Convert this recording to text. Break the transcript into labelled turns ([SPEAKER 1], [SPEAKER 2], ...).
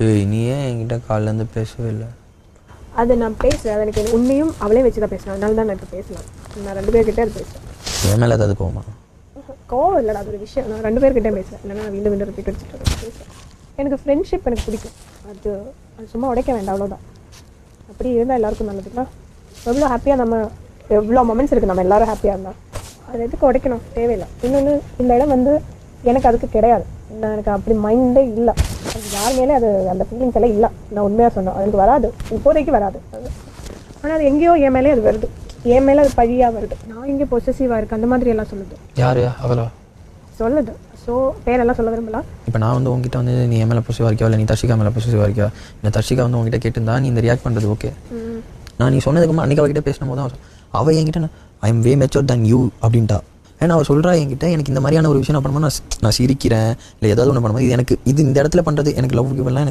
[SPEAKER 1] ஏய் நீ ஏன் என்கிட்ட காலிலேருந்து பேசவே இல்லை?
[SPEAKER 2] அது நான் பேசுகிறேன், அது எனக்கு உண்மையும் அவளே வச்சு தான் பேசுகிறேன். அதனால தான் நான் இப்போ பேசலாம். நான் 2 பேர்கிட்டே அது பேசுகிறேன்.
[SPEAKER 1] என் மேலே ஏதாவது கோவமா?
[SPEAKER 2] கோவம் இல்லைடா, அது ஒரு விஷயம். நான் 2 பேர்கிட்டே பேசுகிறேன். இல்லைன்னா நான் வீண்டு ரிப்பீட் அடிச்சுட்டு பேசுகிறேன். எனக்கு ஃப்ரெண்ட்ஷிப் எனக்கு பிடிக்கும். அது சும்மா உடைக்க வேண்டாம், அவ்வளோதான். அப்படி இருந்தால் எல்லாருக்கும் நல்லதுங்களா? எவ்வளோ ஹாப்பியாக நம்ம எவ்வளோ மொமெண்ட்ஸ் இருக்குது, நம்ம எல்லோரும் ஹாப்பியாக இருந்தால் அது எதுக்கு உடைக்கணும்? தேவையில்லை. இன்னொன்று, இந்த இடம் வந்து எனக்கு அதுக்கு கிடையாது. நான் எனக்கு அப்படி மைண்டே இல்லை. அது யார் மேலே அது அந்த ஃபீலிங்ஸ் எல்லாம் இல்லை. நான் உண்மையாக சொன்னேன், அதுக்கு வராது, இப்போதைக்கு வராது. ஆனால் அது எங்கேயோ என் மேலே அது வருது, என் மேலே அது பழியாக வருது. நான் இங்கே பொசசிவாக இருக்குது அந்த மாதிரி எல்லாம் சொல்லுது.
[SPEAKER 1] யார் அவளா
[SPEAKER 2] சொல்லுது. ஸோ பேரெல்லாம் சொல்ல விரும்பலாம்.
[SPEAKER 1] இப்போ நான் வந்து உங்ககிட்ட வந்து நீ என் மேலே பொசிவாக இருக்கியா இல்லை நீ தர்ஷிகா மேலே பொசிவாக இருக்கியா, இந்த தர்ஷிகா வந்து உங்ககிட்ட கேட்டிருந்தா நீ இந்த ரியாக்ட் பண்ணுறது ஓகே. நான் நீ சொன்னதுக்கு அன்றைக்கி அவகிட்ட பேசின போது அவள் என்கிட்ட I am way mature than you அப்படின்ட்டா. ஏன்னா அவள் சொல்கிறா என்கிட்ட எனக்கு இந்த மாதிரியான ஒரு விஷயம் நான் பண்ணும்போது நான் சிரிக்கிறேன் இல்லை ஏதாவது ஒன்று பண்ணும்போது இது எனக்கு இது இந்த இடத்துல பண்ணுறது எனக்கு லவ் கிவெல்லாம் எனக்கு